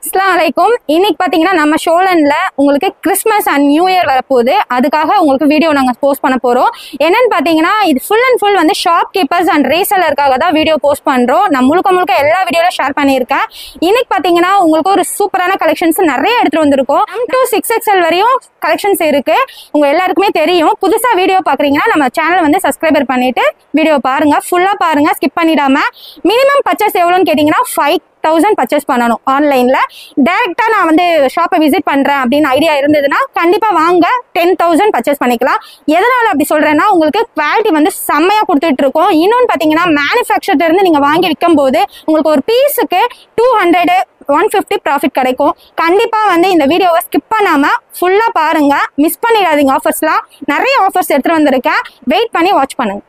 Assalamualaikum. இன்னைக்கு பாத்தீங்கன்னா நம்ம ஷோலன்ல உங்களுக்கு கிறிஸ்மஸ் அண்ட் நியூ இயர் வரப்போகுது. அதுக்காக உங்களுக்கு வீடியோ நாங்க போஸ்ட் பண்ண போறோம். என்னன்னு பாத்தீங்கன்னா இது ஃபுல் அண்ட் ஃபுல் வந்து ஷாப் கீப்பர்ஸ் அண்ட் ரீசெல்லருக்காக தான் வீடியோ போஸ்ட் பண்றோம். நான் முழுக்க எல்லா வீடியோல ஷேர் பண்ணியிருக்கேன். இன்னைக்கு பாத்தீங்கன்னா உங்களுக்கு ஒரு சூப்பரான கலெக்ஷன்ஸ் நிறைய எடுத்துட்டு வந்திருக்கோம். 6XL வரையும் கலெக்ஷன்ஸ் இருக்கு. உங்க எல்லாருக்குமே தெரியும். புதுசா வீடியோ பாக்குறீங்கன்னா நம்ம சேனல் வந்து சப்ஸ்கிரைபர் பண்ணிட்டு வீடியோ பாருங்க, ஃபுல்லா பாருங்க, ஸ்கிப் பண்ணிடாம. மினிமம் பர்ச்சேஸ் எவ்வளோன்னு கேட்டீங்கன்னா 5,000 பர்ச்சேஸ் பண்ணணும். ஆன்லைன்ல டைரக்டா நான் வந்து ஷாப்பை விசிட் பண்றேன் அப்படின்னு ஐடியா இருந்ததுன்னா கண்டிப்பா வாங்க 10,000 பர்ச்சேஸ் பண்ணிக்கலாம். எதனால அப்படி சொல்றேன்னா உங்களுக்கு குவாலிட்டி வந்து செம்மையா கொடுத்துட்டு இருக்கோம். இன்னொன்னு பாத்தீங்கன்னா மேனுஃபேக்சர்ல இருந்து நீங்க வாங்கி விற்கும் போது உங்களுக்கு ஒரு பீஸுக்கு 200 150 ப்ராஃபிட் கிடைக்கும். கண்டிப்பா வந்து இந்த வீடியோவை ஸ்கிப் பண்ணாம ஃபுல்லா பாருங்க, மிஸ் பண்ணிடாதீங்க. ஆஃபர்ஸ்லாம் நிறைய ஆஃபர்ஸ் எடுத்துட்டு வந்திருக்கேன். வெயிட் பண்ணி வாட்ச் பண்ணுங்க.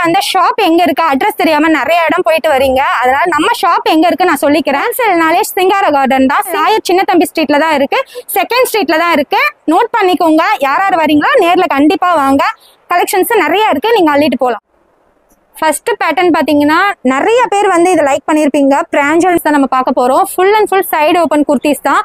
வந்து ஷாப் எங்க இருக்கு அட்ரஸ் தெரியாம நிறைய இடம் போயிட்டு வரீங்க. அதனால நம்ம ஷாப் எங்க இருக்கு நான் சொல்லிக்கிறேன். சிலனாலே சிங்கார கார்டன் தான், சாயர் சின்ன தம்பி ஸ்ட்ரீட்ல தான் இருக்கு, 2nd ஸ்ட்ரீட்ல தான் இருக்கு. நோட் பண்ணிக்கோங்க. யார் வரீங்களோ நேர்ல கண்டிப்பா வாங்க. கலெக்ஷன்ஸ் நிறைய இருக்கு, நீங்க அள்ளிட்டு போலாம். ஃபர்ஸ்ட் பேட்டர்ன் பாத்தீங்கன்னா நிறைய பேர் வந்து இதை லைக் பண்ணிருப்பீங்க. பிராஞ்சல்ஸ் தான் நம்ம பார்க்க போறோம். Full and full side open kurtis தான்.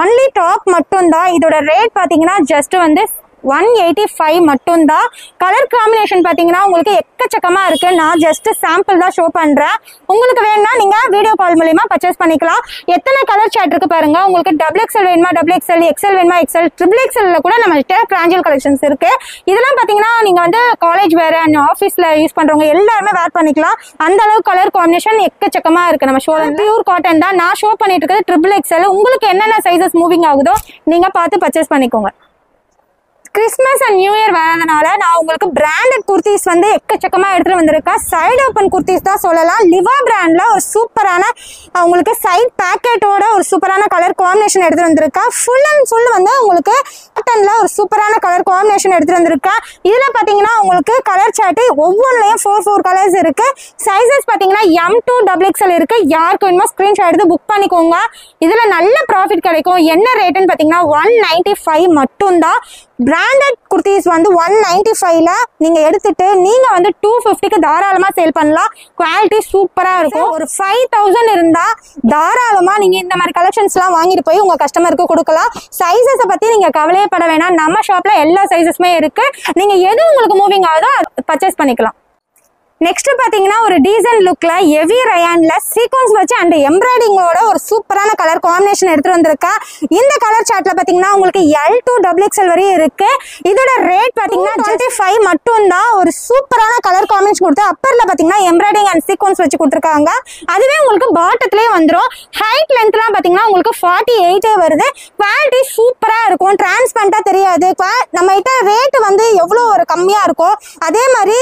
ஒன்லி டாப் மட்டும் தான். இதோட ரேட் பாத்தீங்கன்னா ஜஸ்ட் வந்து 185 மட்டும் தான். கலர் காம்பினேஷன் பாத்தீங்கன்னா உங்களுக்கு எக்கச்சக்கமா இருக்கு. நான் ஜஸ்ட் சாம்பிள் தான் ஷோ பண்றேன். உங்களுக்கு வேணும்னா நீங்க வீடியோ கால் மூலமா பர்ச்சேஸ் பண்ணிக்கலாம். எத்தனை கலர் சார்ட் இருக்கு பாருங்க. உங்களுக்கு XXL வேணுமா XXL, XL வேணுமா XL, XXL கூட நம்ம பிராஞ்சல் கலெக்ஷன்ஸ் இருக்கு. இதெல்லாம் பாத்தீங்கன்னா நீங்க வந்து காலேஜ் வேற அண்ட் ஆபீஸ்ல யூஸ் பண்றவங்க எல்லாருமே வேர் பண்ணிக்கலாம். அந்த அளவுக்கு கலர் காம்பினேஷன் எக்கச்சக்கமா இருக்கு. நம்ம ஷோல பியூர் காட்டன் தான். நான் ஷோ பண்ணிட்டு இருக்கிறது XXL. உங்களுக்கு என்னென்ன சைசஸ் மூவிங் ஆகுதோ நீங்க பார்த்து பர்ச்சேஸ் பண்ணிக்கோங்க. கிறிஸ்மஸ் அண்ட் நியூ இயர் வரதுனால நான் உங்களுக்கு பிராண்டட் குர்த்திஸ் வந்து எக்கச்சக்கமா எடுத்துட்டு வந்திருக்கேன். சைடு ஓப்பன் குர்த்திஸ் தான் சொல்லலாம். லிவா பிராண்ட்ல ஒரு சூப்பரான உங்களுக்கு சைட் பேக்கெட்டோட ஒரு சூப்பரான கலர் காம்பினேஷன் எடுத்துட்டு வந்திருக்கேன். ஃபுல் அண்ட் ஃபுல் வந்து உங்களுக்கு காட்டன்ல ஒரு சூப்பரான கலர் காம்பினேஷன் எடுத்துட்டு வந்திருக்கேன். இதுல பாத்தீங்கன்னா உங்களுக்கு கலர் சார்ட் ஒவ்வொன்றுலயும் 4 கலர்ஸ் இருக்கு. சைசஸ் பாத்தீங்கன்னா M to XXL இருக்கு. யாருக்கு வேணுமோ ஸ்கிரீன்ஷாட் எடுத்து புக் பண்ணிக்கோங்க. இதுல நல்ல ப்ராஃபிட் கிடைக்கும். என்ன ரேட்டுன்னு பாத்தீங்கன்னா 195 மட்டும் தான். பிராண்டட் குர்த்திஸ் வந்து 195ல நீங்க எடுத்துட்டு நீங்க வந்து 250க்கு தாராளமா சேல் பண்ணலாம். குவாலிட்டி சூப்பரா இருக்கும். ஒரு 5,000 இருந்தா தாராளமா நீங்க இந்த மாதிரி கலெக்ஷன்ஸ் எல்லாம் வாங்கிட்டு போய் உங்க கஸ்டமருக்கு கொடுக்கலாம். சைசஸை பத்தி நீங்க கவலையப்பட வேணாம். நம்ம ஷாப்ல எல்லா சைசஸுமே இருக்கு. நீங்க எது உங்களுக்கு மூவிங் ஆகுதோ பர்ச்சேஸ் பண்ணிக்கலாம். நெக்ஸ்ட் பாத்தீங்கன்னா ஒரு டீசன்ட் லுக்ல ஹெவி ரயான்ல சீக்வன்ஸ் வச்சு அண்ட் எம்ப்ராய்டிங்கோட ஒரு சூப்பரான கலர் காம்பினேஷன் எடுத்துட்டு வந்திருக்கேன். இந்த கலர் சார்ட்ல பாத்தீங்கன்னா உங்களுக்கு L to XXL வரையும் இருக்கு. இதோட ரேட் பாத்தீங்கன்னா 25 மட்டும் தான். ஒரு சூப்பரான கலர் காம்பினேஷன் கொடுத்து அப்பர்ல பாத்தீங்கன்னா எம்ப்ராய்டிங் அண்ட் சீக்வன்ஸ் வச்சு கொடுத்துருக்காங்க. அதுவே உங்களுக்கு பாட்டத்திலே வந்துடும். ஹைட் லென்த் எல்லாம் பாத்தீங்கன்னா உங்களுக்கு 48 வருது. குவாலிட்டி சூப்பரா இருக்கும். டிரான்ஸ்பரண்டா தெரியாது. நம்ம கிட்ட ரேட் வந்து எவ்வளவு ஒரு கம்மியா இருக்கும் அதே மாதிரி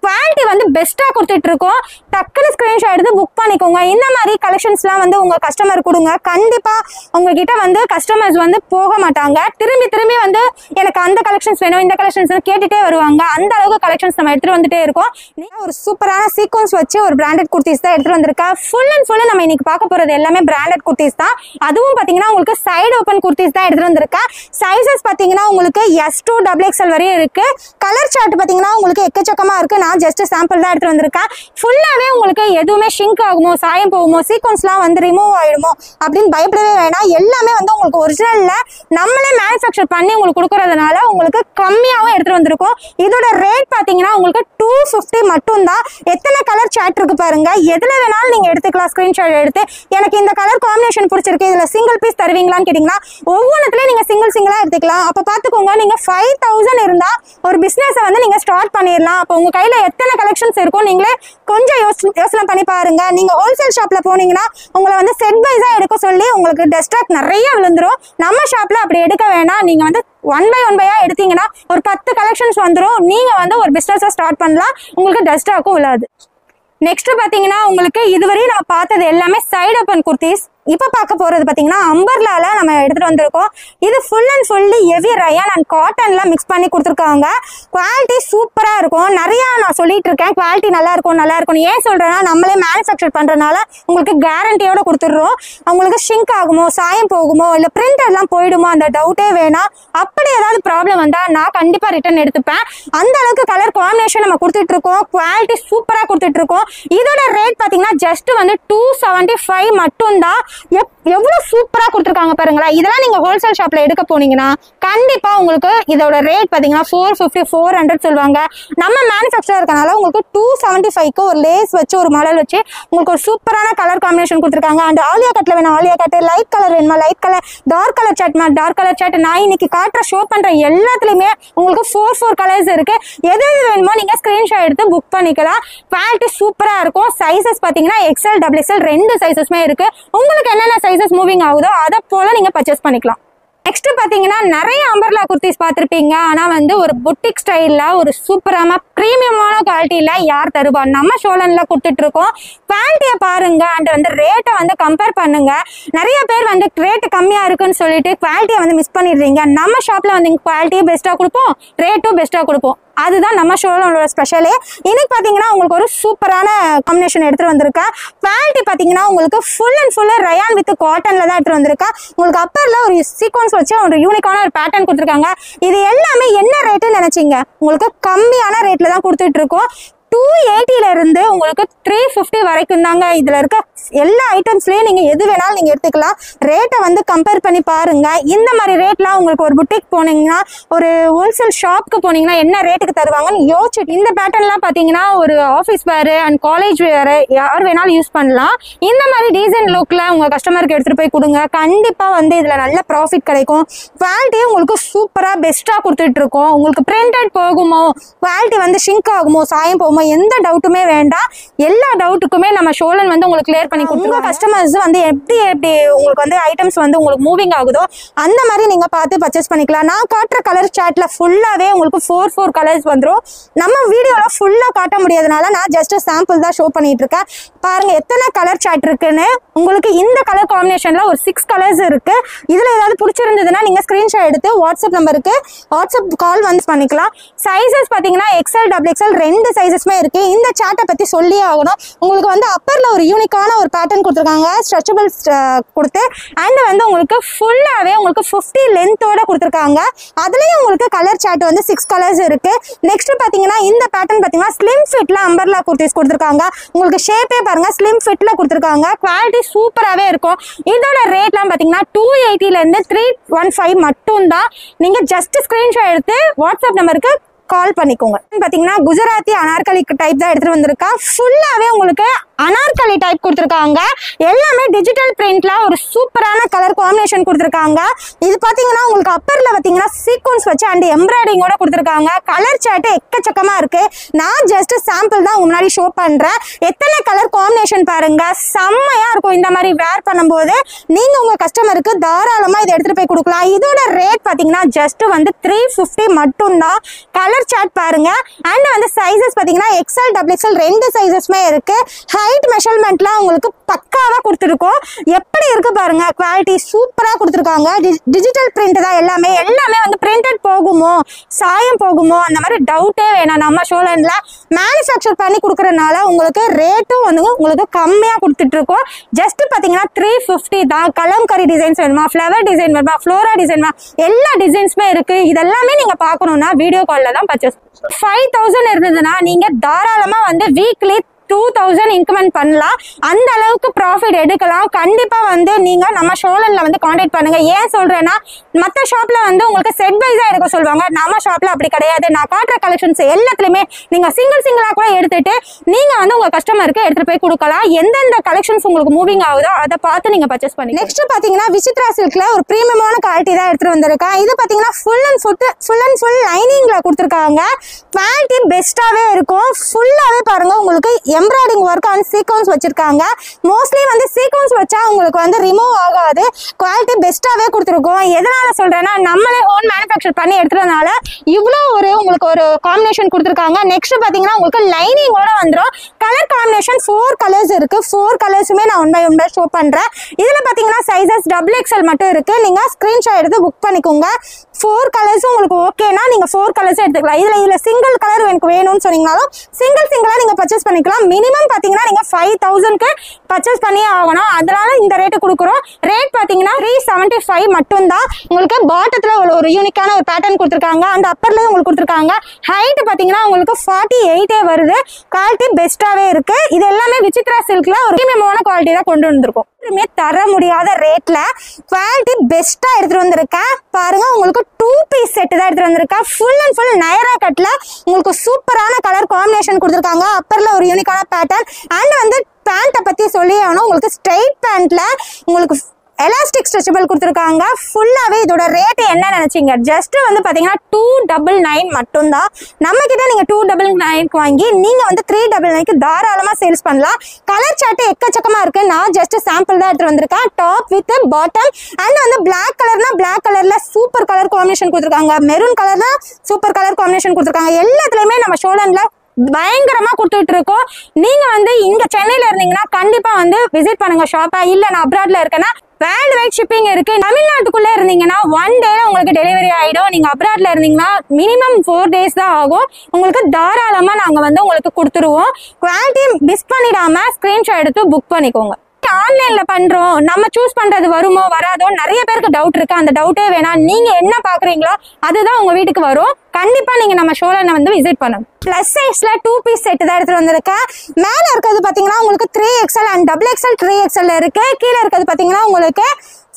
குவாலிட்டி வந்து பெஸ்டா கொடுத்துட்டு இருக்கோம். டக்குனு ஸ்கிரீன்ஷாட் எடுத்து புக் பண்ணிக்கோங்க. இந்த மாதிரி கலெக்ஷன்ஸ்லாம் வந்து உங்க கஸ்டமர் கொடுங்க. கண்டிப்பா உங்ககிட்ட வந்து கஸ்டமர்ஸ் வந்து போக மாட்டாங்க. திரும்பி வந்து எனக்கு அந்த கலெக்ஷன்ஸ் வேணும் இந்த கலெக்ஷன்ஸ் கேட்டுட்டே வருவாங்க. அந்த அளவுக்கு கலெக்ஷன்ஸ் நம்ம எடுத்துட்டு வந்துட்டே இருக்கோம். நீங்க ஒரு சூப்பரான சீக்வன்ஸ் வச்சு ஒரு பிராண்டட் குர்த்திஸ் தான் எடுத்துட்டு வந்திருக்கா. ஃபுல் அண்ட் ஃபுல் நம்ம இன்னைக்கு பார்க்க போறது எல்லாமே பிராண்டட் குர்த்திஸ் தான். அதுவும் பாத்தீங்கன்னா உங்களுக்கு சைடு ஓப்பன் குர்த்திஸ் தான் எடுத்துட்டு வந்திருக்கா. சைசஸ் பாத்தீங்கன்னா உங்களுக்கு S to XXL வரையும் இருக்கு. கலர் சார்ட் பாத்தீங்கன்னா உங்களுக்கு எக்கச்சக்கமா இருக்கு. நான் ஜஸ்ட் சாம்பிள் தான் எடுத்து வந்திருக்கேன். ஃபுல்லாவே உங்களுக்கு எதுவுமே ஷிங்க் ஆகுமோ சாயம் போகுமோ சீக்வன்ஸ்லாம் வந்து ரிமூவ் ஆயிடுமோ அப்படின்னு பயப்படவே வேணாம். எல்லாமே வந்து உங்களுக்கு ஒரிஜினல்ல நம்மளே மேனுஃபேக்சர் பண்ணி உங்களுக்கு கொடுக்கறதுனால உங்களுக்கு கம்மியாவும் எடுத்துட்டு வந்திருக்கோம். இதோட ரேட் பாத்தீங்கன்னா உங்களுக்கு 250 மட்டும் தான். எத்தனை கலர் சார்ட் இருக்கு பாருங்க. எதுல வேணாலும் நீங்க எடுத்துக்கலாம். ஸ்கிரீன்ஷாட் எடுத்து எனக்கு இந்த கலர் காம்பினேஷன் பிடிச்சிருக்கு, இதுல சிங்கிள் பீஸ் தருவீங்களான்னு கேட்டீங்கன்னா ஒவ்வொன்றுலயும் நீங்க சிங்கிளா எடுத்துக்கலாம். அப்ப பாத்துக்கோங்க, நீங்க 5,000 இருந்தா ஒரு பிசினஸ் வந்து நீங்க ஸ்டார்ட் பண்ணிடலாம். அப்ப உங்க கையில எத்தனை கலெக்ஷன்ஸ் இருக்கும் நீங்களே கொஞ்சம் யோசனை பண்ணி பாருங்க. நீங்க ஹோல்சேல் ஷாப்ல போனீங்கன்னா உங்களை வந்து செட் வைஸா எடுக்க சொல்லி உங்களுக்கு டெஸ்டாக் நிறைய விழுந்துரும். நம்ம ஷாப்ல அப்படி எடுக்க வேணாம். நீங்க வந்து 1 by 1 எடுத்தீங்கன்னா ஒரு 10 கலெக்ஷன்ஸ் வந்துடும். நீங்க வந்து ஒரு பிசினஸ் ஸ்டார்ட் பண்ணலாம். உங்களுக்கு டெஸ்டாக்கும் விழாது. நெக்ஸ்ட் பாத்தீங்கன்னா உங்களுக்கு இதுவரையும் நம்ம பார்த்தது எல்லாமே சைடு ஓப்பன் குர்த்திஸ். இப்ப பார்க்க போறது பாத்தீங்கன்னா அம்பர்லால நம்ம எடுத்துட்டு வந்திருக்கோம். இது full and fully heavy rayon and காட்டன்ல மிக்ஸ் பண்ணி கொடுத்துருக்காங்க. குவாலிட்டி சூப்பரா இருக்கும். நிறைய நான் சொல்லிட்டு இருக்கேன் குவாலிட்டி நல்லா இருக்கும். ஏன் சொல்றேன்னா நம்மளே மேனுஃபேக்சர் பண்றதுனால உங்களுக்கு கேரண்டியோட கொடுத்துடுறோம். உங்களுக்கு ஷிங்க் ஆகுமோ சாயம் போகுமோ இல்ல பிரிண்ட் எல்லாம் போயிடுமோ அந்த டவுட்டே வேணாம். அப்படி ஏதாவது ப்ராப்ளம் வந்தா நான் கண்டிப்பா ரிட்டர்ன் எடுத்துப்பேன். அந்த அளவுக்கு கலர் காம்பினேஷன் நம்ம கொடுத்துட்டு இருக்கோம். குவாலிட்டி சூப்பரா கொடுத்துட்டு இருக்கோம். இதோட ரேட் பாத்தீங்கன்னா ஜஸ்ட் வந்து 275 மட்டும் தான். எவ்வளவு சூப்பரா கொடுத்துருக்காங்க பாருங்களா. இதெல்லாம் நீங்க ஹோல்சேல் ஷாப்ல எடுக்க போனீங்கன்னா கண்டிப்பா உங்களுக்கு இதோட ரேட் பாத்தீங்கன்னா 450 400 சொல்லுவாங்க. நம்ம மேனுஃபேக்சர் இருக்கனால உங்களுக்கு 275க்கு ஒரு லேஸ் வச்சு ஒரு மாடல் வச்சு உங்களுக்கு ஒரு சூப்பரான கலர் காம்பினேஷன் கொடுத்துருக்காங்க. அண்ட் ஆலியா கட்ல வேணும் ஆலியா கட், லைட் கலர் வேணுமா light colour, dark colour chart dark colour chart. நான் இன்னைக்கு காட்டுற ஷோ பண்ற எல்லாத்துலயுமே உங்களுக்கு 4 கலர்ஸ் இருக்கு. எது வேணுமோ நீங்க ஸ்கிரீன்ஷாட் எடுத்து புக் பண்ணிக்கலாம். குவாலிட்டி சூப்பரா இருக்கும். சைசஸ் பாத்தீங்கன்னா XL XXL 2 சைசஸ்மே இருக்கு. உங்களுக்கு என்னென்ன சைசஸ் மூவிங் ஆகுதோ அதை போல நீங்க பர்ச்சேஸ் பண்ணிக்கலாம். நெக்ஸ்ட் பாத்தீங்கன்னா நிறைய அம்பர்லா குர்த்திஸ் பார்த்திருப்பீங்க. ஆனா வந்து ஒரு புட்டிக் ஸ்டைல்ல ஒரு சூப்பரான பிரீமியமான குவாலிட்டியில யார் தருவா? நம்ம ஷோலன்ல கொடுத்துட்டு இருக்கோம். குவாலிட்டியை பாருங்க அண்ட் வந்து ரேட்டை வந்து கம்பேர் பண்ணுங்க. நிறைய பேர் வந்து ரேட் கம்மியா இருக்குன்னு சொல்லிட்டு குவாலிட்டியை வந்து மிஸ் பண்ணிடுறீங்க. நம்ம ஷாப்ல வந்து குவாலிட்டியும் பெஸ்டா கொடுப்போம், ரேட்டும் பெஸ்டா கொடுப்போம். அதுதான் நம்ம ஷோலோட ஸ்பெஷலே. இன்னைக்கு பாத்தீங்கன்னா உங்களுக்கு ஒரு சூப்பரான காம்பினேஷன் எடுத்துட்டு வந்திருக்கேன். குவாலிட்டி பாத்தீங்கன்னா உங்களுக்கு full and full rayon with காட்டன்ல தான் எடுத்துட்டு வந்திருக்கேன். உங்களுக்கு அப்பர்ல ஒரு சீக்வன்ஸ் வச்சு ஒரு யூனிக்கான ஒரு பேட்டர்ன் கொடுத்துருக்காங்க. இது எல்லாமே என்ன ரேட்டுன்னு நினைச்சீங்க? உங்களுக்கு கம்மியான ரேட்ல தான் கொடுத்துட்டு இருக்கோம். 280ல இருந்து உங்களுக்கு 350 வரைக்கும் தாங்க. இதுல இருக்க எல்லா ஐட்டம்ஸ்லயும் நீங்க எது வேணாலும் நீங்க எடுத்துக்கலாம். ரேட்டை வந்து கம்பேர் பண்ணி பாருங்க. இந்த மாதிரி ரேட்லாம் உங்களுக்கு ஒரு புட்டிக் போனீங்கன்னா ஒரு ஹோல்சேல் ஷாப்க்கு போனீங்கன்னா என்ன ரேட்டுக்கு தருவாங்கன்னு யோசிச்சுட்டு இந்த பேட்டர்ன்லாம் பாத்தீங்கன்னா ஒரு ஆஃபீஸ் வேர் அண்ட் காலேஜ் வேர் யார் வேணாலும் யூஸ் பண்ணலாம். இந்த மாதிரி டீசைன் லுக்ல உங்க கஸ்டமருக்கு எடுத்துட்டு போய் கொடுங்க. கண்டிப்பா வந்து இதுல நல்ல ப்ராஃபிட் கிடைக்கும். குவாலிட்டியும் உங்களுக்கு சூப்பரா பெஸ்டா கொடுத்துட்டு இருக்கோம். உங்களுக்கு பிரிண்டட் போகுமோ, குவாலிட்டி வந்து ஷிங்க் ஆகுமோ, சாயம் போகுமோ, எந்த டவுட்டுமே வேண்டாம். எல்லா டவுட்டுக்குமே நம்ம ஷோலன் வந்து உங்களுக்கு கிளியர் பண்ணி கொடுத்துருவோம். கஸ்டமர்ஸ் வந்து எப்படி உங்களுக்கு வந்து ஐட்டம்ஸ் வந்து உங்களுக்கு மூவிங் ஆகுதோ அந்த மாதிரி நீங்க பார்த்து பர்ச்சேஸ் பண்ணிக்கலாம். நான் காட்டுற கலர் சாட்ல ஃபுல்லாவே உங்களுக்கு 4 கலர்ஸ் வந்துடும். நம்ம வீடியோல ஃபுல்லா காட்ட முடியாதனால நான் ஜஸ்ட் சாம்பிள் தான் ஷோ பண்ணிட்டு இருக்கேன். பாருங்க எத்தனை கலர் சாட் இருக்குன்னு. உங்களுக்கு இந்த கலர் காம்பினேஷன்ல ஒரு 6 கலர்ஸ் இருக்கு. இதுல ஏதாவது பிடிச்சிருந்ததுன்னா நீங்க ஸ்கிரீன்ஷாட் எடுத்து வாட்ஸ்அப் நம்பருக்கு வாட்ஸ்அப் கால் வந்து பண்ணிக்கலாம். சைசஸ் பாத்தீங்கன்னா XL XXL 2 சைசஸ்மே இருக்கு. இந்த சாட்டை பத்தி சொல்லி ஆகணும். உங்களுக்கு வந்து அப்பர்ல ஒரு யூனிக்கான ஒரு பேட்டர்ன் கொடுத்துருக்காங்க, ஸ்ட்ரெச்சபிள் கொடுத்து. அண்ட் வந்து உங்களுக்கு ஃபுல்லாவே உங்களுக்கு 50 லென்த்தோட கொடுத்துருக்காங்க. அதுலயும் உங்களுக்கு கலர் சாட் வந்து 6 கலர்ஸ் இருக்கு. நெக்ஸ்ட் பாத்தீங்கன்னா இந்த பேட்டர்ன் பாத்தீங்கன்னா ஸ்லிம் ஃபிட்ல அம்பர்லா குர்த்திஸ் கொடுத்துருக்காங்க. உங்களுக்கு ஷேப்பே பாருங்க ஸ்லிம் ஃபிட்ல கொடுத்துருக்காங்க. குவாலிட்டி சூப்பராகவே இருக்கும். இதோட ரேட்லாம் பாத்தீங்கன்னா 280ல இருந்து 315 மட்டும் தான். நீங்க ஜஸ்ட் ஸ்கிரீன்ஷாட் எடுத்து வாட்ஸ்அப் நம்பருக்கு கால் பண்ணிக்கோங்க. பாத்தீங்கன்னா குஜராத்தி அனார்கலி டைப் தான் எடுத்துட்டு வந்திருக்கா. ஃபுல்லாவே உங்களுக்கு அனார்கலி டைப் கொடுத்துருக்காங்க. எல்லாமே டிஜிட்டல் பிரிண்ட்ல ஒரு சூப்பரான கலர் காம்பினேஷன் கொடுத்துருக்காங்க. இது பாத்தீங்கன்னா உங்களுக்கு அப்பர்ல பாத்தீங்கன்னா சீக்வன்ஸ் வச்சு அண்ட் எம்ப்ராய்டிங்கோட கொடுத்துருக்காங்க. கலர் சாட் எக்கச்சக்கமா இருக்கு. நான் ஜஸ்ட் சாம்பிள் தான் முன்னாடி ஷோ பண்றேன். எத்தனை கலர் காம்பினேஷன் பாருங்க, செம்மையா இருக்கும். இந்த மாதிரி வேர் பண்ணும்போது நீங்க உங்க கஸ்டமருக்கு தாராளமா இதை எடுத்துட்டு போய் கொடுக்கலாம். இதோட ரேட் பாத்தீங்கன்னா ஜஸ்ட் வந்து 350 மட்டும் தான். கலர் சாட் பாருங்க. அண்ட் வந்து சைசஸ் பாத்தீங்கன்னா XL XXL 2 சைசஸ்மே இருக்கு. ஹைட் மெஷர்மெண்ட்லாம் உங்களுக்கு பக்காவா கொடுத்துருக்கோம். எப்படி இருக்கு பாருங்க, குவாலிட்டி சூப்பரா கொடுத்துருக்காங்க. டிஜிட்டல் பிரிண்ட் தான் எல்லாமே வந்து பிரிண்டட் போகுமோ, சாயம் போகுமோ அந்த மாதிரி டவுட்டே வேணாம். நம்ம ஷோலன்ல மேனுஃபேக்சர் பண்ணி கொடுக்கறதுனால உங்களுக்கு ரேட்டும் வந்து உங்களுக்கு கம்மியா கொடுத்துட்டு இருக்கோம். ஜஸ்ட் பாத்தீங்கன்னா 350 தான். கலம்கரி டிசைன்ஸ் வேணுமா, ஃபிளவர் டிசைன் வேணுமா, ஃப்ளோரா டிசைன் வேணுமா, எல்லா டிசைன்ஸுமே இருக்கு. இதெல்லாமே நீங்க பாக்கணும்னா வீடியோ கால்ல தான் பர்ச்சேஸ். 5000 இருந்ததுன்னா நீங்க தாராளமா வந்து வீக்லி 2000 இன்க்ரிமெண்ட் பண்ணலாம். அந்த அளவுக்கு ப்ராஃபிட் எடுக்கலாம். கண்டிப்பா வந்து நீங்க நம்ம ஷோலன்ல வந்து கான்டாக்ட் பண்ணுங்க. ஏன் சொல்றேன்னா மற்ற ஷாப்ல வந்து உங்களுக்கு செட் வைஸா எடுக்க சொல்லுவாங்க. நம்ம ஷாப்ல அப்படி கிடையாது. நான் காட்டுற கலெக்ஷன்ஸ் எல்லாத்துலயுமே நீங்க சிங்கிளா கூட எடுத்துட்டு நீங்க வந்து உங்க கஸ்டமருக்கு எடுத்துட்டு போய் கொடுக்கலாம். எந்தெந்த கலெக்ஷன்ஸ் உங்களுக்கு மூவிங் ஆகுதோ அதை பார்த்து நீங்க பர்ச்சேஸ் பண்ணி. நெக்ஸ்ட் பாத்தீங்கன்னா விசித்ரா சில்க்ல ஒரு பிரீமியமான குவாலிட்டி தான் எடுத்துட்டு வந்திருக்கேன். இது பாத்தீங்கன்னா ஃபுல் அண்ட் ஃபுல் லைனிங்ல கொடுத்துருக்காங்க. குவாலிட்டி பெஸ்டாவே இருக்கும். ஃபுல்லாவே பாருங்க உங்களுக்கு எம்ப்ராய்டிங் ஒர்க் அண்ட் சீக்வன்ஸ் வச்சிருக்காங்க. மோஸ்ட்லி வந்து சீக்வன்ஸ் வச்சா உங்களுக்கு வந்து ரிமூவ் ஆகாது. குவாலிட்டி பெஸ்டாவே கொடுத்துருக்கோம். எதனால சொல்றேன்னா நம்மளே ஓன் மேனுஃபேக்சர் பண்ணி எடுத்துறதுனால இவ்வளோ உங்களுக்கு ஒரு காம்பினேஷன் கொடுத்துருக்காங்க. நெக்ஸ்ட் பாத்தீங்கன்னா உங்களுக்கு லைனிங்கோட வந்துடும். கலர் காம்பினேஷன் 4 கலர்ஸ் இருக்கு. 4 கலர்ஸுமே நான் ஒன் பை ஷோ பண்றேன். இதுல பாத்தீங்கன்னா சைசஸ் XXL மட்டும் இருக்கு. நீங்க ஸ்கிரீன்ஷாட் எடுத்து புக் பண்ணிக்கோங்க. 4 கலர்ஸும் உங்களுக்கு ஓகேனா நீங்க 4 கலர்ஸ் எடுத்துக்கலாம். இதுல சிங்கிள் கலர் எனக்கு வேணும்னு சொன்னீங்கனாலும் சிங்கிளா நீங்க பர்ச்சேஸ் பண்ணிக்கலாம். மினிமம் பாத்தீங்கன்னா நீங்க 5000க்கு பர்ச்சேஸ் பண்ணி ஆகணும். அதனால இந்த ரேட் கொடுக்குறோம். ரேட் பாத்தீங்கன்னா 375 மட்டும் தான். உங்களுக்கு பாட்டத்துல ஒரு யூனிக்கான ஒரு பேட்டர்ன் கொடுத்துருக்காங்க. அந்த அப்பர்ல உங்களுக்கு கொடுத்துருக்காங்க. ஹைட் பாத்தீங்கன்னா உங்களுக்கு 48 வருது. குவாலிட்டி பெஸ்டாவே இருக்கு. இது எல்லாமே விசித்ரா சில்க்ல ஒரு பிரீமியமான குவாலிட்டி தான் கொண்டு வந்திருக்கும். தர முடியாத ரேட்ல குவாலிட்டி பெஸ்டா எடுத்துட்டு வந்திருக்கேன் பாருங்க. உங்களுக்கு 2 பீஸ் செட் தான் எடுத்துட்டு வந்திருக்கேன். ஃபுல் அண்ட் ஃபுல் நைரா கட்ல உங்களுக்கு சூப்பரான கலர் காம்பினேஷன் கொடுத்துருக்காங்க. அப்பர்ல ஒரு யூனிக்கான பேட்டர்ன் அண்ட் வந்து பேண்ட்டை பத்தி சொல்லி ஆகணும். உங்களுக்கு ஸ்ட்ரெயிட் பேண்ட்ல உங்களுக்கு எலாஸ்டிக் ஸ்ட்ரெச்சபிள் கொடுத்துருக்காங்க. ஃபுல்லாவே இதோட ரேட் என்ன நினைச்சீங்க? ஜஸ்ட் வந்து பாத்தீங்கன்னா 299 மட்டும்தான். நம்ம கிட்ட நீங்க 299 வாங்கி நீங்க வந்து 399 தாராளமா சேல்ஸ் பண்ணலாம். கலர் சார்ட் எக்கச்சக்கமா இருக்கு. நான் ஜஸ்ட் சாம்பிள் தான் எடுத்து வந்திருக்கேன். டாப் வித் பாட்டம் அண்ட் வந்து பிளாக் கலர்னா பிளாக் கலர்ல சூப்பர் கலர் காம்பினேஷன் கொடுத்துருக்காங்க. மெரூன் கலர்னா சூப்பர் கலர் காம்பினேஷன் கொடுத்துருக்காங்க. எல்லாத்துலயுமே நம்ம ஷோலன்ல பயங்கரமா கொடுத்துட்டு இருக்கோம். நீங்க வந்து இங்க சென்னையில இருந்தீங்கன்னா கண்டிப்பா வந்து விசிட் பண்ணுங்க ஷாப்பா. இல்ல நான் அப்ராட்ல இருக்கேன்னா வேர்ல்டு வைட் ஷிப்பிங் இருக்கு. தமிழ்நாட்டுக்குள்ள இருந்தீங்கன்னா 1 டேல உங்களுக்கு டெலிவரி ஆயிடும். நீங்க அப்ராட்ல இருந்தீங்கன்னா மினிமம் 4 டேஸ் தான் ஆகும். உங்களுக்கு தாராளமா நாங்க வந்து உங்களுக்கு கொடுத்துருவோம். குவாலிட்டி மிஸ் பண்ணிடாம ஸ்கிரீன்ஷாட் எடுத்து புக் பண்ணிக்கோங்க. ஆன்லைன்ல பண்றோம், நம்ம சூஸ் பண்றது வருமோ வராதோ நிறைய பேருக்கு டவுட் இருக்கு. அந்த டவுட்டே வேணாம். நீங்க என்ன பாக்குறீங்களோ அதுதான் உங்க வீட்டுக்கு வரும். கண்டிப்பா நீங்க நம்ம ஷோலனை வந்து விசிட் பண்ணணும். பிளஸ் சைஸ்ல 2 பீஸ் செட் தான் எடுத்துட்டு வந்திருக்கேன். மேல இருக்கிறது பாத்தீங்கன்னா உங்களுக்கு 3XL அண்ட் XXL 3XL இருக்கு. கீழே இருக்கிறது பாத்தீங்கன்னா உங்களுக்கு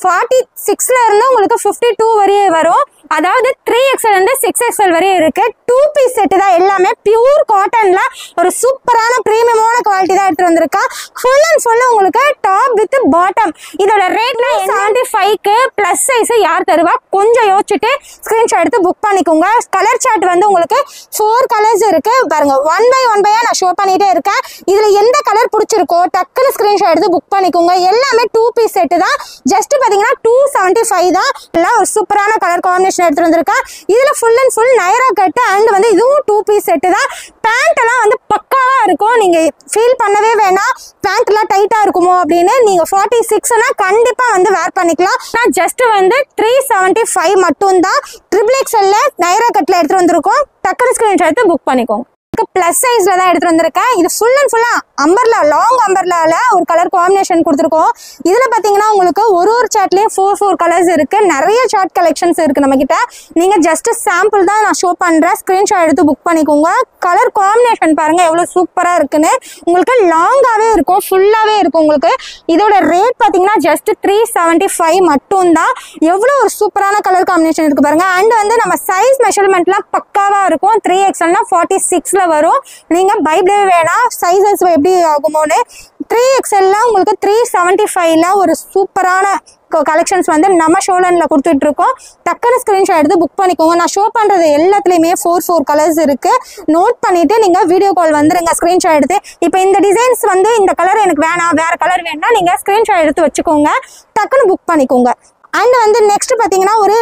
46ல இருந்து உங்களுக்கு 52 வரையும் வரும். அதாவது 3XL இருந்து 6XL வரையும் இருக்கு. 2 பீஸ் செட் தான். எல்லாமே பியூர் காட்டன்ல ஒரு சூப்பரான பிரீமியமான குவாலிட்டி தான் எடுத்து வந்திருக்கேன். ஃபுல் அண்ட் ஃபுல் உங்களுக்கு டாப் வித் பாட்டம். இதோட ரேட்ல 75க்கு பிளஸ் சைஸ் யார் தருவா? கொஞ்சம் யோசிச்சுட்டு ஸ்கிரீன்ஷாட் எடுத்து புக் பண்ணிக்கோங்க. கலர் சார்ட் வந்து உங்களுக்கு 4 கலர்ஸ் இருக்கு பாருங்க. 1 by 1 நான் ஷோ பண்ணிட்டே இருக்கேன். இதுல எந்த கலர் பிடிச்சிருக்கோ டக்குன்னு ஸ்கிரீன்ஷாட் எடுத்து புக் பண்ணிக்கோங்க. எல்லாமே 2 பீஸ் செட் தான். ஜஸ்ட் பாத்தீங்கன்னா 275 தான். எல்லாம் ஒரு சூப்பரான கலர் காம்பினேஷன் எடுத்து வந்திருக்கேன். இதுல full and full Naira cut and வந்து இதுவும் 2 பீஸ் செட் தான். பேண்ட் எல்லாம் வந்து பக்காவா இருக்கும். நீங்க ஃபீல் பண்ணவே வேணாம் பேண்ட் எல்லாம் டைட்டா இருக்குமோ அப்படின்னு. நீங்க 46னா கண்டிப்பா வந்து வேர் பண்ணிக்கலாம். நான் ஜஸ்ட் வந்து 375 மட்டும் தான். XXL நைரா கட்ல எடுத்து வந்திருக்கோம். டக்குனு ஸ்கிரீன்ஷாட் எடுத்து புக் பண்ணிக்கோங்க. பிளஸ் சைஸ்ல தான் எடுத்து வந்திருக்கேன். இது ஃபுல் அண்ட் ஃபுல்லா அம்பர்லா லாங் அம்பர்லால ஒரு கலர் காம்பினேஷன் கொடுத்துருக்கோம். இதுல பாத்தீங்கன்னா உங்களுக்கு ஒரு சார்ட்லயும் 4 கலர்ஸ் இருக்கு. நிறைய சார்ட் கலெக்ஷன்ஸ் இருக்கு நம்ம கிட்ட. நீங்க ஜஸ்ட் சாம்பிள் தான் நான் ஷோ பண்றேன். ஸ்கிரீன்ஷாட் எடுத்து புக் பண்ணிக்கோங்க. கலர் காம்பினேஷன் பாருங்க எவ்வளவு சூப்பரா இருக்குன்னு. உங்களுக்கு லாங்காவே இருக்கும், ஃபுல்லாவே இருக்கும். உங்களுக்கு இதோட ரேட் பாத்தீங்கன்னா ஜஸ்ட் 375 மட்டும் தான். எவ்வளவு ஒரு சூப்பரான கலர் காம்பினேஷன் இருக்கு பாருங்க. அண்ட் வந்து நம்ம சைஸ் மெஷர்மெண்ட்லாம் பக்காவா இருக்கும். 3XLனா 46ல வரும். நீங்க பைபிளே வேணாம் சைஸஸ் எப்படி ஆகுமோன்னு. 3XLல உங்களுக்கு 375ல ஒரு சூப்பரான கலெக்ஷன்ஸ் வந்து நம்ம ஷோலன்ல கொடுத்துட்டு இருக்கோம். டக்குனு ஸ்கிரீன்ஷாட் எடுத்து புக் பண்ணிக்கோங்க. நான் ஷோ பண்றது எல்லாத்துலயுமே 4 கலர்ஸ் இருக்கு. நோட் பண்ணிட்டு நீங்க வீடியோ கால் வந்துருங்க ஸ்கிரீன்ஷாட் எடுத்து. இப்போ இந்த டிசைன்ஸ் வந்து இந்த கலர் எனக்கு வேணாம், வேற கலர் வேணா நீங்க ஸ்கிரீன்ஷாட் எடுத்து வச்சுக்கோங்க. டக்குனு புக் பண்ணிக்கோங்க. அண்ட் வந்து நெக்ஸ்ட் பாத்தீங்கன்னா ஒரு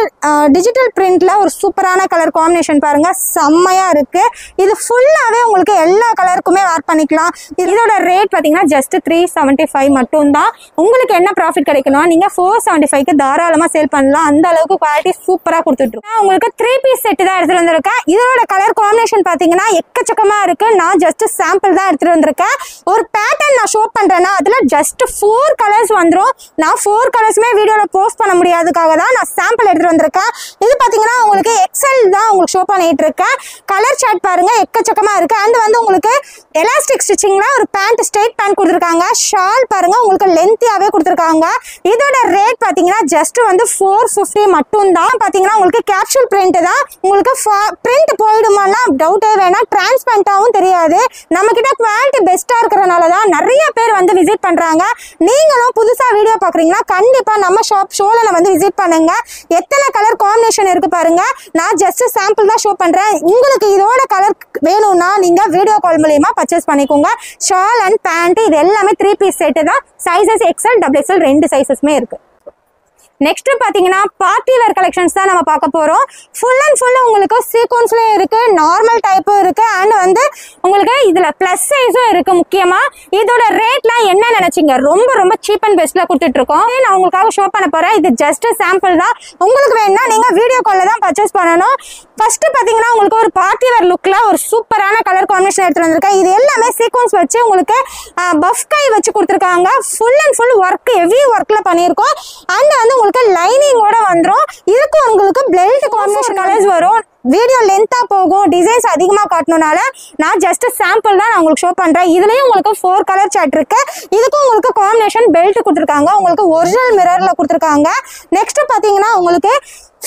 டிஜிட்டல் பிரிண்ட்ல ஒரு சூப்பரான கலர் காம்பினேஷன் பாருங்க, செம்மையா இருக்கு. இது ஃபுல்லாவே உங்களுக்கு எல்லா கலருக்குமே வேர் பண்ணிக்கலாம். இதோட ரேட் பாத்தீங்கன்னா ஜஸ்ட் 375 மட்டும் தான். உங்களுக்கு என்ன ப்ராஃபிட் கிடைக்கணும்? நீங்க 475க்கு தாராளமா சேல் பண்ணலாம். அந்த அளவுக்கு குவாலிட்டி சூப்பரா கொடுத்துட்டு இருக்கோம். உங்களுக்கு 3 பீஸ் செட் தான் எடுத்துட்டு வந்திருக்கேன். இதோட கலர் காம்பினேஷன் பாத்தீங்கன்னா எக்கச்சக்கமா இருக்கு. நான் ஜஸ்ட் சாம்பிள் தான் எடுத்துட்டு வந்திருக்கேன். ஒரு பேட்டர்ன் நான் ஷோ பண்றேன்னா அதுல ஜஸ்ட் 4 கலர்ஸ் வந்துடும். நான் 4 கலர்ஸுமே வீடியோல போஸ்ட் பண்ண முடியாதுக்காக தான் நான் சாம்பிள் எடுத்துட்டு வந்திருக்கேன். இது பாத்தீங்கன்னா உங்களுக்கு XL தான் உங்களுக்கு ஷோ பண்ணிட்டு இருக்கேன். கலர் சார்ட் பாருங்க எக்கச்சக்கமா இருக்கு. அண்ட் வந்து உங்களுக்கு எலாஸ்டிக் ஸ்டிச்சிங்ல ஒரு பேண்ட் ஸ்ட்ரெயிட் பேண்ட் கொடுத்துருக்காங்க. ஷால் பாருங்க உங்களுக்கு லென்த்தியாவே கொடுத்துருக்காங்க. இதோட ரேட் பாத்தீங்கன்னா ஜஸ்ட் வந்து 450 மட்டும் தான். பாத்தீங்கன்னா உங்களுக்கு கேப்சூல் பிரிண்ட் தான். உங்களுக்கு பிரிண்ட் போயிடுமான்னா டவுட்டே வேணாம். டிரான்ஸ்பரண்டாவும் தெரியாது. நம்ம கிட்ட குவாலிட்டி பெஸ்டா இருக்கிறதுனாலதான் நிறைய பேர் வந்து விசிட் பண்றாங்க. நீங்களும் புதுசா வீடியோ பாக்குறீங்கன்னா கண்டிப்பா நம்ம ஷோல வந்து விசிட் பண்ணுங்க. எத்தனை கலர் காம்பினேஷன் இருக்கு பாருங்க. நான் ஜஸ்ட் சாம்பிள் தான் ஷோ பண்றேன். உங்களுக்கு இதோட கலர் வேணும்னா நீங்க வீடியோ கால் மூலமா பர்ச்சேஸ் பண்ணிக்கோங்க. ஷால் அண்ட் பேண்ட் இது எல்லாமே 3 பீஸ் செட் தான். சைஸஸ் XL XXL 2 சைஸஸ்மே இருக்கு. நெக்ஸ்ட் பாத்தீங்கன்னா பார்ட்டி வேர் கலெக்ஷன்ஸ் தான் நம்ம பார்க்க போறோம். ஃபுல் அண்ட் ஃபுல் உங்களுக்கு சீக்வன்ஸ்லயும் இருக்கு, நார்மல் டைப்பும் இருக்கு. அண்ட் வந்து உங்களுக்கு இதுல பிளஸ் சைஸும் இருக்கு. முக்கியமா இதோட ரேட்லாம் என்ன நினைச்சீங்க? ரொம்ப ரொம்ப சீப் அண்ட் பெஸ்ட்ல கொடுத்துட்டு இருக்கோம். நான் உங்களுக்காக ஷோ பண்ண போறேன். இது ஜஸ்ட் சாம்பிள் தான். உங்களுக்கு வேணும்னா நீங்க வீடியோ கால்ல தான் பர்ச்சேஸ் பண்ணணும். ஃபர்ஸ்ட் பாத்தீங்கன்னா உங்களுக்கு ஒரு பார்ட்டி வேர் லுக்ல ஒரு சூப்பரான கலர் காம்பினேஷன் எடுத்து வந்திருக்கேன். இது எல்லாமே சீக்வன்ஸ் வச்சு உங்களுக்கு பஃப் கை வச்சு கொடுத்துருக்காங்க. Full and full work heavy ஒர்க்ல பண்ணிருக்கோம். அண்ட் வந்து உங்களுக்கு லைனிங்கோட வந்துரும். இதுக்கு உங்களுக்கு பெல்ட் காம்பினேஷன் கலர்ஸ் வரும். வீடியோ லென்த்தா போகும், டிசைன்ஸ் அதிகமா காட்டணும்னால நான் ஜஸ்ட் சாம்பிள் தான் நான் உங்களுக்கு ஷோ பண்றேன். இதுலயும் உங்களுக்கு 4 கலர் சார்ட் இருக்கு. இதுக்கும் உங்களுக்கு காம்பினேஷன் பெல்ட் கொடுத்துருக்காங்க, உங்களுக்கு ஒரிஜினல் மிரர்ல கொடுத்துருக்காங்க. நெக்ஸ்ட் பாத்தீங்கன்னா உங்களுக்கு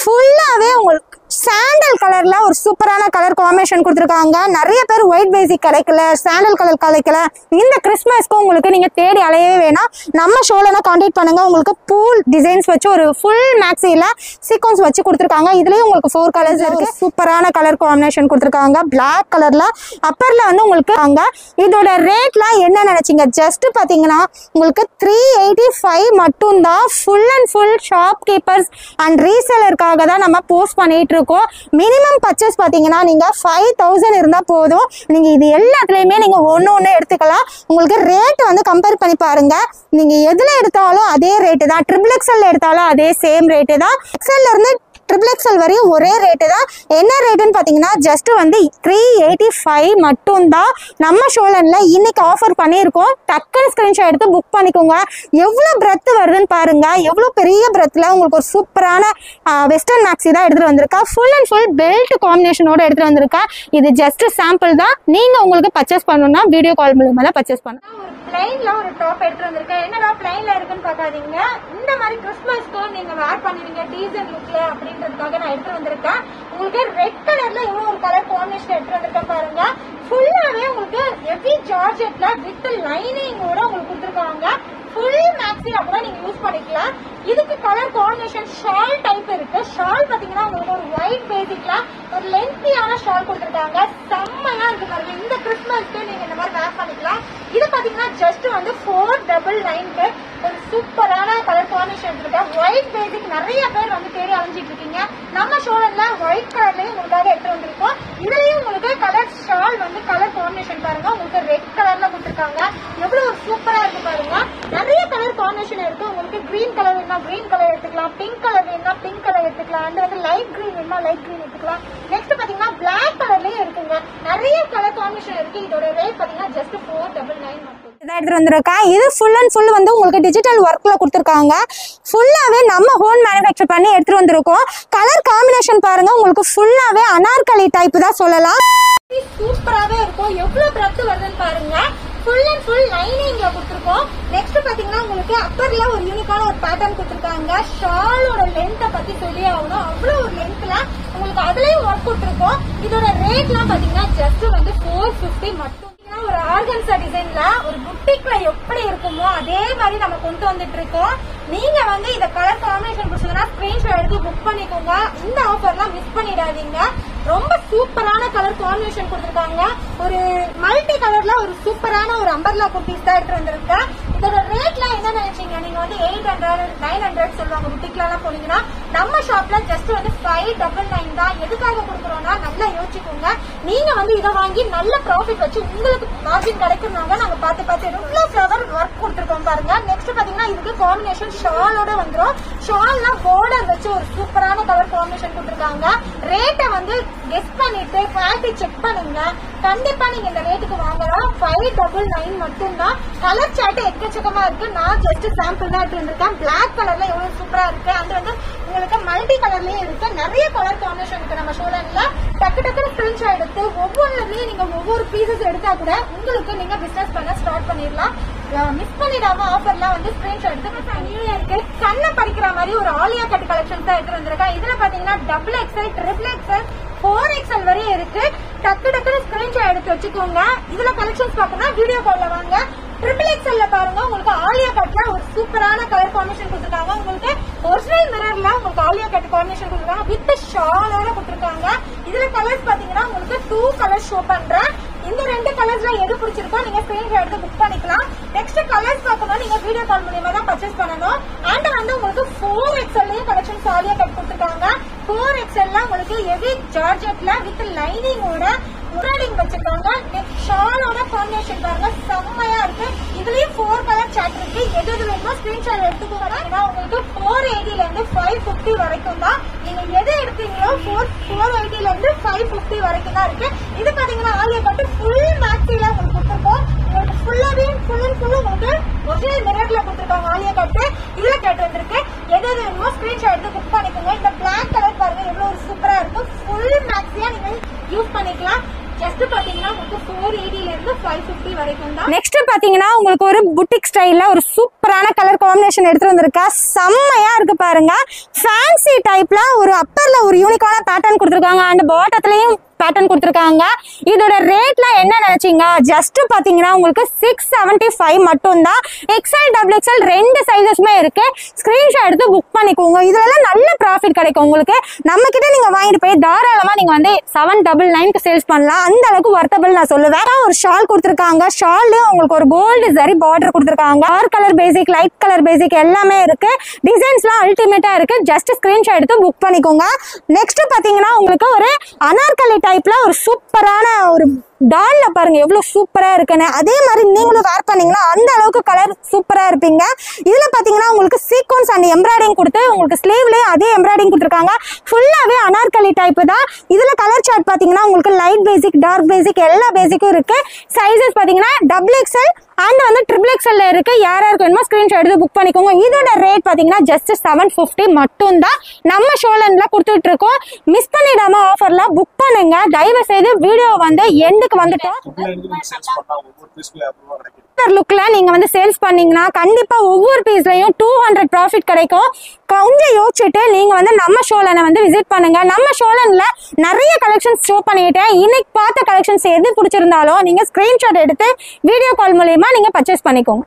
ஃபுல்லாவே உங்களுக்கு சாண்டல் கலர்ல ஒரு சூப்பரான கலர் காம்பினேஷன் கொடுத்துருக்காங்க. நிறைய பேர் ஒயிட் பேசிக் கிடைக்கல, சாண்டல் கலர் கிடைக்கல, இந்த கிறிஸ்மஸ்க்கு உங்களுக்கு நீங்க தேடி அலையவே வேணாம், நம்ம ஷோலனா கான்டாக்ட் பண்ணுங்க. உங்களுக்கு பூல் டிசைன்ஸ் வச்சு ஒரு ஃபுல் மேக்ஸில சீக்வன்ஸ் வச்சு கொடுத்துருக்காங்க. இதுலயும் உங்களுக்கு 4 கலர்ஸ் இருக்கு. சூப்பரான கலர் காம்பினேஷன் கொடுத்துருக்காங்க. பிளாக் கலர்ல அப்பர்ல வந்து உங்களுக்கு அங்க இதோட ரேட்லாம் என்ன நினைச்சீங்க? ஜஸ்ட் பாத்தீங்கன்னா உங்களுக்கு 385 மட்டும் தான். Full and full shopkeepers and ரீசேலருக்காக தான் நம்ம போஸ்ட் பண்ணிட்டு இருக்கோம். மினிமம் பர்ச்சேஸ் பாத்தீங்கன்னா நீங்க 5000 இருந்தா போதும். நீங்க இது எல்லாத்துலயுமே நீங்க ஒன்னு எடுத்துக்கலாம். உங்களுக்கு ரேட் வந்து கம்பேர் பண்ணி பாருங்க. நீங்க எதுல எடுத்தாலும் அதே ரேட்டு தான். XXL எடுத்தாலும் அதே சேம் ரேட்டு தான். XL இருந்து XXL வரையும் ஒரே ரேட்டு தான். என்ன ரேட்டுன்னு பாத்தீங்கன்னா ஜஸ்ட் வந்து 385 மட்டும் தான். நம்ம ஷோலன்ல இன்னைக்கு ஆஃபர் பண்ணியிருக்கோம். டக்குன்னு ஸ்கிரீன்ஷாட் எடுத்து புக் பண்ணிக்கோங்க. எவ்வளவு பிரெத் வருதுன்னு பாருங்க. எவ்வளவு பெரிய பிரெத்ல உங்களுக்கு ஒரு சூப்பரான வெஸ்டர்ன் மேக்ஸி தான் எடுத்துட்டு வந்திருக்கா. ஃபுல் அண்ட் ஃபுல் பெல்ட் காம்பினேஷனோட எடுத்துட்டு வந்திருக்கா. இது ஜஸ்ட் சாம்பிள் தான். நீங்க உங்களுக்கு பர்ச்சேஸ் பண்ணணும்னா வீடியோ கால் மூலமா தான் பர்ச்சேஸ் பண்ணணும். பிளைன்ல ஒரு டாப் எடுத்து வந்திருக்கேன். என்னடா பிளைன்ல இருக்குன்னு பாக்காதீங்க, இந்த மாதிரி கிறிஸ்மஸ்க்கு நீங்க வேர் பண்ணுவீங்க டீசன்ட் லுக்ல அப்படின்றதுக்காக நான் எடுத்து வந்திருக்கேன். உங்களுக்கு ரெட் கலர்ல இவ்வளவு ஒரு கலர் காம்பினேஷன் எடுத்து வந்திருக்கேன் பாருங்க. ஃபுல்லாவே உங்களுக்கு ஹெவி ஜார்ஜெட்ல வித் லைனிங்கோட உங்களுக்கு கொடுத்துருக்காங்க. ஃபுல் மேக்ஸி கூட நீங்க யூஸ் பண்ணிக்கலாம். இதுக்கு கலர் காம்பினேஷன் ஷால் டைப் இருக்கு. ஷால் பாத்தீங்கன்னா உங்களுக்கு ஒரு ஒயிட் பேசிக்ல ஒரு லென்த்தியான ஷால் கொடுத்துருக்காங்க. செம்மையா இருக்கு பாருங்க. இந்த கிறிஸ்மஸ்க்கு நீங்க இந்த மாதிரி வேர் பண்ணிக்கலாம். இது பாத்தீங்கன்னா ஜஸ்ட் வந்து 499க்கு ஒரு சூப்பரான கலர் காம்பினேஷன் எடுத்துருக்கேன். ஒயிட் பேசிக் நிறைய பேர் வந்து தேடி அலைஞ்சிட்டு இருக்கீங்க. நம்ம ஷோரூம்ல ஒயிட் கலர்லயும் உங்களுக்காக எடுத்து வந்திருக்கோம். இதுலயும் உங்களுக்கு கலர் ஷால் வந்து கலர் காம்பினேஷன் பாருங்க. உங்களுக்கு ரெட் கலர்ல கொடுத்துருக்காங்க. எவ்வளவு ஒரு சூப்பரா இருக்கு பாருங்க. நிறைய கலர் காம்பினேஷன் இருக்கு. உங்களுக்கு கிரீன் கலர் வேணும்னா கிரீன் கலர் எடுத்துக்கலாம், பிங்க் கலர் வேணும்னா பிங்க் கலர் எடுத்துக்கலாம், அண்ட் வந்து லைட் கிரீன் வேணும்னா லைட் கிரீன் எடுத்துக்கலாம். நெக்ஸ்ட் பாத்தீங்கன்னா பிளாக் கலர்லயும் இருக்குங்க. நிறைய கலர் காம்பினேஷன் இருக்கு. இதோட ரேட் பாத்தீங்கன்னா ஜஸ்ட் 499 மட்டும். எடுத்துட்டு வந்திருக்கேன். இது ஃபுல் அண்ட் ஃபுல் வந்து உங்களுக்கு டிஜிட்டல் ஒர்க்ல கொடுத்துருக்காங்க. ஃபுல்லாவே நம்ம ஹோம் மேனுஃபேக்சர் பண்ணி எடுத்துட்டு வந்திருக்கோம். கலர் காம்பினேஷன் பாருங்க. உங்களுக்கு ஃபுல்லாவே அனார்கலி டைப் தான் சொல்லலாம். சூப்பராவே இருக்கும். எவ்வளவு பிரெத் வருதுன்னு பாருங்க. ஃபுல் அண்ட் ஃபுல் லைனிங்ல கொடுத்துருக்கோம். நெக்ஸ்ட் பாத்தீங்கன்னா உங்களுக்கு அப்பர்ல ஒரு யூனிக்கான ஒரு பேட்டர்ன் கொடுத்துருக்காங்க. ஷாலோட லென்த்தை பத்தி சொல்லி ஆகணும். அவ்வளவு ஒரு லென்த்ல உங்களுக்கு அதுலயும் ஒர்க் கொடுத்துருக்கோம். இதோட ரேட்லாம் பாத்தீங்கன்னா ஜஸ்ட் வந்து 450 மட்டும். ஒரு ஆர்கன்சா டிசைன்ல ஒரு புட்டிக்ல எப்படி இருக்குமோ அதே மாதிரி நம்ம கொண்டு வந்துட்டு இருக்கோம். நீங்க வந்து இத கலர் காம்பினேஷன் பிடிச்சதுன்னா ஸ்கிரீன்ஷாட் எடுத்து புக் பண்ணிக்கோங்க. இந்த ஆஃபர்லாம் மிஸ் பண்ணிடாதீங்க. ரொம்ப சூப்பரான கலர் காம்பினேஷன் கொடுத்துருக்காங்க. ஒரு மல்டி கலர்ல ஒரு சூப்பரான ஒரு அம்பர்லா குர்த்திஸ் தான் எடுத்து வந்திருக்கேன். இதோட ரேட்லாம் என்ன நினைச்சீங்க? நீங்க வந்து 800 900 சொல்லுவாங்க புட்டிக்ல எல்லாம் போனீங்கன்னா. நம்ம ஷாப்ல ஜஸ்ட் வந்து 599 தான். எதுக்காக கொடுக்குறோம்னா நல்லா யோசிச்சுக்கோங்க. நீங்க வந்து இதை வாங்கி நல்ல ப்ராஃபிட் வச்சு உங்களுக்கு மார்ஜின் கிடைக்கணும்னாங்க நாங்க பார்த்து எவ்வளவு ஃபிளவர் ஒர்க் கொடுத்துருக்கோம் பாருங்க. நெக்ஸ்ட் பாத்தீங்கன்னா இதுக்கு காம்பினேஷன் ஷாலோட வந்துடும். ஷால்னா பார்டர் வச்சு ஒரு சூப்பரான கலர் காம்பினேஷன் கொடுத்துருக்காங்க. ரேட்டை வந்து கெஸ் பண்ணிட்டு குவாலிட்டி செக் பண்ணுங்க. கண்டிப்பா நீங்க இந்த ரேட்டுக்கு வாங்கலாம். 599 மட்டும் தான். கலர் சார்ட் எக்கச்சக்கமா இருக்கு. நான் ஜஸ்ட் சாம்பிள் தான் எடுத்து வந்திருக்கேன். பிளாக் கலர்ல எவ்வளவு சூப்பரா இருக்கு. அது வந்து உங்களுக்கு மல்டி கலர்லயும் இருக்கு. நிறைய கலர் காம்பினேஷன் இருக்கு நம்ம ஷோரூம்ல. டக்குன்னு ஸ்கிரீன்ஷாட் எடுத்து ஒவ்வொன்றுலயும் நீங்க ஒவ்வொரு பீசஸ் எடுத்தா கூட உங்களுக்கு நீங்க பிசினஸ் பண்ண ஸ்டார்ட் பண்ணிடலாம். மிஸ் பண்ணிடாம ஆஃபர்லாம் வந்து ஸ்கிரீன்ஷாட் எடுத்து நியூ இயர்க்கு கண்ணை பறிக்கிற மாதிரி ஒரு ஆலியா கட் கலெக்ஷன் தான் எடுத்து வந்திருக்கேன். இதுல பாத்தீங்கன்னா XXL, XXL, 4XL வரையும் இருக்கு. டக்குன்னு ஸ்கிரீன்ஷாட் எடுத்து வச்சுக்கோங்க. இதுல கலெக்ஷன்ஸ் பார்க்கணும்னா வீடியோ கால்ல வாங்க. XXL பாருங்க. உங்களுக்கு ஆலியா கட்ல ஒரு சூப்பரான கலர் காம்பினேஷன் கொடுத்துருக்காங்க. உங்களுக்கு ஒரிஜினல் மிரர்ல உங்களுக்கு ஆலியா கட் காம்பினேஷன் கொடுத்துருக்காங்க. வித் ஷாலோட கொடுத்துருக்காங்க. இதுல கலர்ஸ் பாத்தீங்கன்னா உங்களுக்கு 2 கலர்ஸ் ஷோ பண்றேன். இந்த 2 கலர்ஸ்ல எது பிடிச்சிருக்கோ நீங்க ஸ்கிரீன்ஷாட் எடுத்து புக் பண்ணிக்கலாம். நெக்ஸ்ட் கலர்ஸ் பார்க்கணும் நீங்க வீடியோ கால் மூலமா தான் பர்ச்சேஸ் பண்ணணும். அண்ட் வந்து உங்களுக்கு 4XL கலெக்ஷன்ஸ் ஆலியா கட் கொடுத்துருக்காங்க. 4XL உங்களுக்கு ஹெவி ஜார்ஜெட்ல வித் லைனிங்கோட முராலிங் வச்சிருக்காங்க. ஷாலோட காம்பினேஷன் பாருங்க. செம்மையா இருக்கு. இதுலயும் 4 கலர் சார்ட் இருக்கு. எது வேணுமோ ஸ்கிரீன்ஷாட் எடுத்துக்கோங்க. உங்களுக்கு 480ல இருந்து 550 வரைக்கும் தான். நீங்க எது எடுத்தீங்களோ 480ல இருந்து 550 வரைக்கும் தான் இருக்கு. இது பாத்தீங்கன்னா ஆலியா கட்டு ஃபுல் மேக்ஸில உங்களுக்கு கொடுத்துருக்கோம். உங்களுக்கு ஃபுல்லாவே ஃபுல் உங்களுக்கு ஒரிஜினல் மிரர்ல கொடுத்துருக்காங்க ஆலியா கட்டு. இதுல கேட்டு வந்திருக்கு. எது வேணுமோ ஸ்கிரீன்ஷாட் எடுத்து புக் பண்ணிக்கோங்க. இந்த பிளாக் கலர் பாருங்க எவ்வளவு ஒரு சூப்பரா இருக்கு. ஃபுல் மேக்ஸியா நீங்க யூஸ் பண்ணிக்கலாம். ஜஸ்ட் பாத்தீங்கன்னா உங்களுக்கு 480 ல இருந்து 550 வரைக்கும் தான். நெக்ஸ்ட் பாத்தீங்கன்னா உங்களுக்கு ஒரு புட்டிக் ஸ்டைல்ல ஒரு சூப்பரான கலர் காம்பினேஷன் எடுத்து வந்திருக்கா. செம்மையா இருக்கு பாருங்க. ஃபேன்சி டைப்ல ஒரு அப்பர்ல ஒரு யூனிக்கான பேட்டர்ன் கொடுத்திருக்காங்க அண்ட் பாட்டத்துலயும் பேட்டர்ன் கொடுத்திருக்காங்க. இதோட ரேட்ல என்ன நினைச்சீங்க? ஜஸ்ட் பாத்தீங்கன்னா உங்களுக்கு 675 மட்டும் தான். எக்ஸ்எல் டபுள் எக்ஸ்எல் ரெண்டு சைஸஸ்மே இருக்கு. ஸ்கிரீன்ஷாட் எடுத்து புக் பண்ணிக்கோங்க. இதுல நல்ல ப்ராஃபிட் கிடைக்கும் உங்களுக்கு. நம்ம கிட்ட நீங்க வாங்கிட்டு போய் தாராளமா நீங்க வந்து 799 சேல்ஸ் பண்ணலாம். அந்த அளவுக்கு வர்த்தபிள் நான் சொல்லுவேன். ஒரு ஷால் கொடுத்திருக்காங்க. ஷால்லயும் உங்களுக்கு ஒரு கோல்டு ஜரி பார்டர் கொடுத்திருக்காங்க. டார்க் கலர் பேசிக், லைட் கலர் பேசிக் எல்லாமே இருக்கு. டிசைன்ஸ்லாம் அல்டிமேட்டா இருக்கு. ஜஸ்ட் ஸ்கிரீன்ஷாட் எடுத்து புக் பண்ணிக்கோங்க. நெக்ஸ்ட் பாத்தீங்கன்னா உங்களுக்கு ஒரு அனார்கலி டைப்ல ஒரு சூப்பரான ஒரு டால்ல பாருங்க எவ்வளவு சூப்பரா இருக்குன்னு. அதே மாதிரி நீங்களும் வேர் பண்ணீங்கன்னா அந்த அளவுக்கு கலர் சூப்பரா இருப்பீங்க. இதுல பாத்தீங்கன்னா உங்களுக்கு சீக்வன்ஸ் அண்ட் எம்ப்ராய்டிங் கொடுத்து உங்களுக்கு ஸ்லீவ்லயும் அதே எம்ப்ராய்டிங் கொடுத்துருக்காங்க. ஃபுல்லாவே அனார்கலி டைப் தான். இதுல கலர் சார்ட் பாத்தீங்கன்னா உங்களுக்கு லைட் பேசிக், டார்க் பேசிக் எல்லா பேசிக்கும் இருக்கு. சைஸஸ் பாத்தீங்கன்னா டபுள் எக்ஸ்எல் அண்ட் வந்து ட்ரிபிள் எக்ஸ்எல் இருக்கு. யாராருக்கு வேணுமோ ஸ்கிரீன்ஷாட் எடுத்து புக் பண்ணிக்கோங்க. இதோட ரேட் பாத்தீங்கன்னா ஜஸ்ட் 750 மட்டும் தான் நம்ம ஷோலன்ல கொடுத்துட்டு இருக்கோம். மிஸ் பண்ணிடாம ஆஃபர்ல புக் பண்ணுங்க. தயவு செய்து வீடியோ வந்து எண்டுக்கு வந்துட்டோம். லுக்ல நீங்க வந்து சேல்ஸ் பண்ணீங்கன்னா கண்டிப்பா ஒவ்வொரு பீஸ்லயும் 200 ப்ராஃபிட் கிடைக்கும். கொஞ்சம் யோசிச்சுட்டு நீங்க வந்து நம்ம ஷோலனை வந்து விசிட் பண்ணுங்க. நம்ம ஷோலன்ல நிறைய கலெக்ஷன்ஸ் ஷோ பண்ணிட்டேன். இன்னைக்கு பார்த்த கலெக்ஷன்ஸ் எது பிடிச்சிருந்தாலும் நீங்க ஸ்கிரீன்ஷாட் எடுத்து வீடியோ கால் மூலமா நீங்க பர்ச்சேஸ் பண்ணிக்கோங்க.